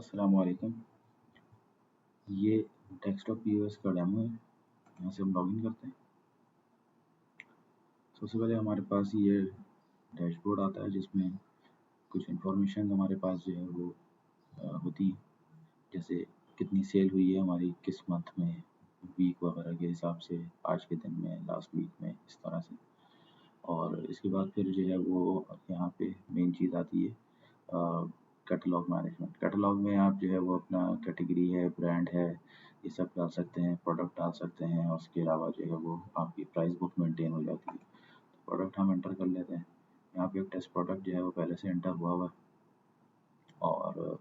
अस्सलाम वालेकुम। ये डेस्कटॉप पीओएस का डेमो है। यहाँ से हम लॉगिन करते हैं। सबसे पहले हमारे पास ये डैशबोर्ड आता है जिसमें कुछ इन्फॉर्मेशन हमारे पास जो है वो होती है, जैसे कितनी सेल हुई है हमारी किस मंथ में, वीक वगैरह के हिसाब से, आज के दिन में, लास्ट वीक में, इस तरह से। और इसके बाद फिर जो है वो यहाँ पे मेन चीज़ आती है कैटलॉग मैनेजमेंट। कैटलॉग में आप जो है वो अपना कैटेगरी है, ब्रांड है, ये सब डाल सकते हैं, प्रोडक्ट डाल सकते हैं, और उसके अलावा जो है वो आपकी प्राइस बुक मेंटेन हो जाती है। तो प्रोडक्ट हम एंटर कर लेते हैं। यहाँ पे एक टेस्ट प्रोडक्ट जो है वो पहले से एंटर हुआ है, और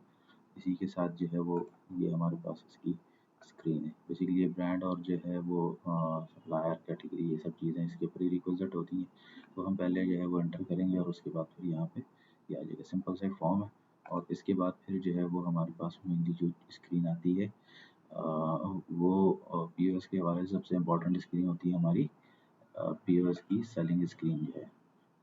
इसी के साथ जो है वो ये हमारे पास इसकी स्क्रीन है। बेसिकली ये ब्रांड और जो है वो सप्लायर कैटेगरी, ये सब चीज़ें इसके प्री रिक्विजिट होती हैं। तो हम पहले जो है वो एंटर करेंगे और उसके बाद फिर यहाँ पे ये आ जाएगा। सिंपल सा एक फॉर्म है, और इसके बाद फिर जो है वो हमारे पास मेनली जो स्क्रीन आती है वो पीओएस के हवाले से सबसे इम्पोर्टेंट स्क्रीन होती है हमारी पीओएस की सेलिंग स्क्रीन जो है।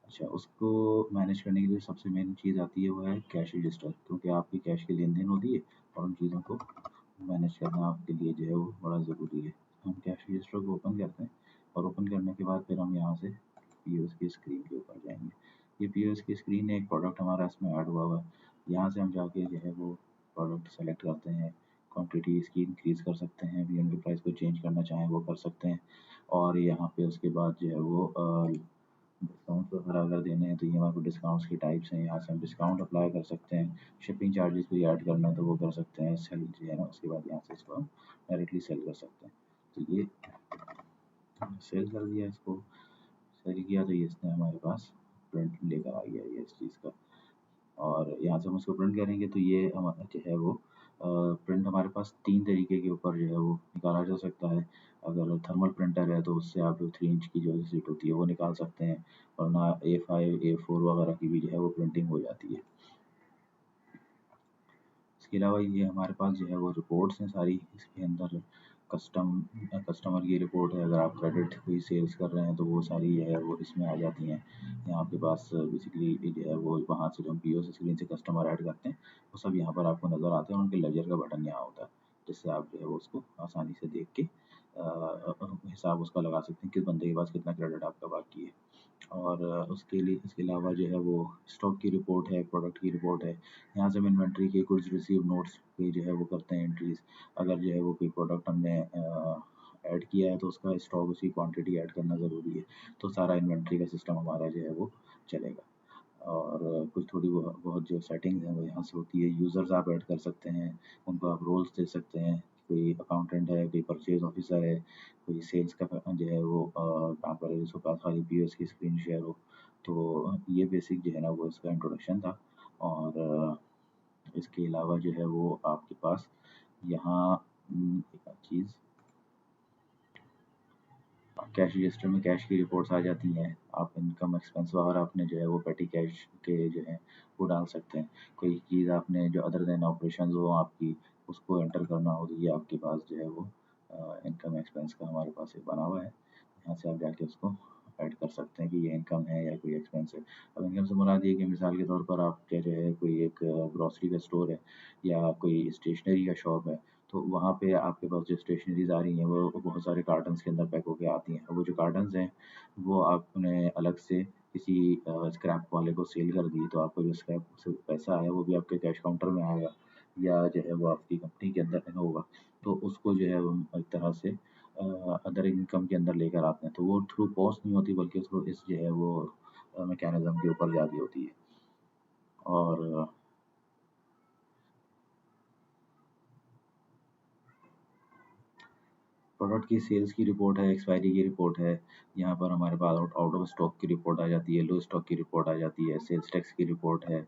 अच्छा, उसको मैनेज करने के लिए सबसे मेन चीज़ आती है वो है कैश रजिस्टर, क्योंकि आपकी कैश की लेन देन होती है और उन चीज़ों को मैनेज करना आपके लिए जो है वो बड़ा ज़रूरी है। हम कैश रजिस्टर को ओपन करते हैं, और ओपन करने के बाद फिर हम यहाँ से पीओएस की स्क्रीन के ऊपर जाएंगे। ये पीओएस की स्क्रीन है, एक प्रोडक्ट हमारा इसमें ऐड हुआ है। यहाँ से हम जाके जो है वो प्रोडक्ट सेलेक्ट करते हैं, क्वांटिटी इसकी इंक्रीज़ कर सकते हैं, वीएम की प्राइस को चेंज करना चाहें वो कर सकते हैं। और यहाँ पे उसके बाद जो है वो डिस्काउंट वगैरह अगर देने हैं तो ये हमारे को डिस्काउंट्स के टाइप्स हैं, यहाँ से हम डिस्काउंट अप्लाई कर सकते हैं। शिपिंग चार्जेस भी ऐड करना है तो वो कर सकते हैं। सेल जो है ना, उसके बाद यहाँ से इसको हम डायरेक्टली सेल कर सकते हैं। तो ये सेल कर दिया, इसको सेल किया तो ये इसने हमारे पास प्रिंट लेकर आ गया ये इस चीज़ का। और यहाँ से हम उसको प्रिंट करेंगे तो ये हमारा जो है वो प्रिंट हमारे पास 3 तरीके के ऊपर जो है वो निकाला जा सकता है। अगर थर्मल प्रिंटर है तो उससे आप जो 3 इंच की जो शीट होती है वो निकाल सकते हैं, वरना A5 A4 वगैरह की भी जो है वो प्रिंटिंग हो जाती है। इसके अलावा ये हमारे पास जो है वो रिपोर्ट्स हैं सारी इसके अंदर। कस्टमर की रिपोर्ट है, अगर आप क्रेडिट कोई सेल्स कर रहे हैं तो वो सारी जो है वो इसमें आ जाती हैं। यहाँ आपके पास बेसिकली जो है वो वहाँ से जो हम पीओएस स्क्रीन से कस्टमर ऐड करते हैं वो सब यहाँ पर आपको नज़र आते हैं, और उनके लेजर का बटन यहाँ होता है, जिससे आप जो है वो उसको आसानी से देख के हिसाब उसका लगा सकते हैं किस बंदे के पास कितना क्रेडिट आपका बाकी है। और उसके लिए इसके अलावा जो है वो स्टॉक की रिपोर्ट है, प्रोडक्ट की रिपोर्ट है। यहाँ से हम इन्वेंट्री के गुड्स रिसीव नोट्स पे जो है वो करते हैं एंट्रीज। अगर जो है वो कोई प्रोडक्ट हमने ऐड किया है तो उसका स्टॉक, उसकी क्वांटिटी ऐड करना ज़रूरी है, तो सारा इन्वेंट्री का सिस्टम हमारा जो है वो चलेगा। और कुछ थोड़ी बहुत जो सेटिंग्स हैं वो यहाँ से होती है। यूज़र्स आप ऐड कर सकते हैं, उनको आप रोल्स दे सकते हैं, कोई अकाउंटेंट है, कोई परचेज ऑफिसर है, कोई सेल्स का जो है वो काम करे जिसके पास खाली पीओएस की स्क्रीन शेयर हो। तो ये बेसिक जो है ना वो इसका इंट्रोडक्शन था। और इसके अलावा जो है वो आपके पास यहाँ एक चीज़, कैश रजिस्टर में कैश की रिपोर्ट्स आ जाती हैं। आप इनकम एक्सपेंस वगैरह अपने जो है वो पेटी कैश के जो है वो डाल सकते हैं। कोई चीज़ आपने जो अदर देन ऑपरेशन हो आपकी, उसको एंटर करना हो तो ये आपके पास जो है वो इनकम एक्सपेंस का हमारे पास एक बना हुआ है। यहाँ से आप जाके उसको ऐड कर सकते हैं कि ये इनकम है या कोई एक्सपेंस है। अब इनकम से मुराद ये कि मिसाल के तौर पर आप क्या जो है कोई एक ग्रॉसरी का स्टोर है या कोई स्टेशनरी का शॉप है, तो वहाँ पे आपके पास जो स्टेशनरीज़ आ रही हैं वो बहुत सारे कार्टन्स के अंदर पैक होके आती हैं। और वो जो कार्टन्स हैं वो आपने अलग से किसी स्क्रैप वाले को सेल कर दी, तो आपको जो स्क्रैप से पैसा है वो भी आपके कैश काउंटर में आएगा, या जो है वो आपकी कंपनी के अंदर होगा। तो उसको जो है हम एक तरह से अदर इनकम के अंदर लेकर आते हैं, तो वो थ्रू पॉस नहीं होती बल्कि थ्रू इस जो है वो मैकेनिज़्म के ऊपर जारी होती है। और प्रोडक्ट की सेल्स की रिपोर्ट है, एक्सपायरी की रिपोर्ट है। यहाँ पर हमारे पास आउट ऑफ स्टॉक की रिपोर्ट आ जाती है, लो स्टॉक की रिपोर्ट आ जाती है, सेल्स टैक्स की रिपोर्ट है।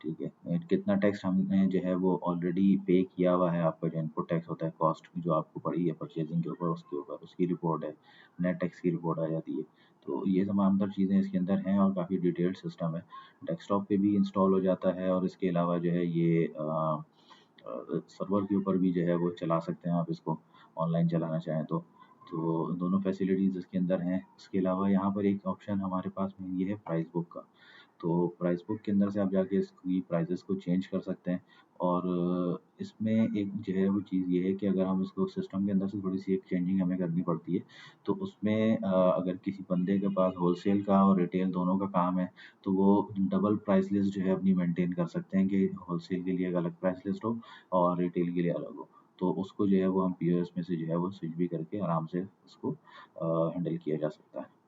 ठीक है, कितना टैक्स हमने जो है वो ऑलरेडी पे किया हुआ है, आपका जो इनपुट टैक्स होता है, कॉस्ट जो आपको पड़ी है परचेजिंग के ऊपर उसके ऊपर उसकी रिपोर्ट है। नेट टैक्स की रिपोर्ट आ जाती है। तो ये तमाम तर चीज़ें इसके अंदर हैं और काफ़ी डिटेल्ड सिस्टम है। डेस्कटॉप पे भी इंस्टॉल हो जाता है, और इसके अलावा जो है ये सर्वर के ऊपर भी जो है वो चला सकते हैं आप इसको, ऑनलाइन चलाना चाहें तो। तो दोनों फैसिलिटीज़ इसके अंदर हैं। इसके अलावा यहाँ पर एक ऑप्शन हमारे पास में ये है प्राइस बुक का। तो प्राइस बुक के अंदर से आप जाके इसकी प्राइसेस को चेंज कर सकते हैं और इसमें एक जो है वो चीज़ ये है कि अगर हम इसको सिस्टम के अंदर से थोड़ी-सी एक चेंजिंग हमें करनी पड़ती है, तो उसमें अगर किसी बंदे के पास होलसेल का और रिटेल दोनों का काम है, तो वो डबल प्राइस लिस्ट जो है अपनी मेंटेन कर सकते हैं कि होलसेल के लिए एक अलग प्राइस लिस्ट हो और रिटेल के लिए अलग हो। तो उसको जो है वो हम पीओएस में से जो है वो स्विच भी करके आराम से उसको हैंडल किया जा सकता है।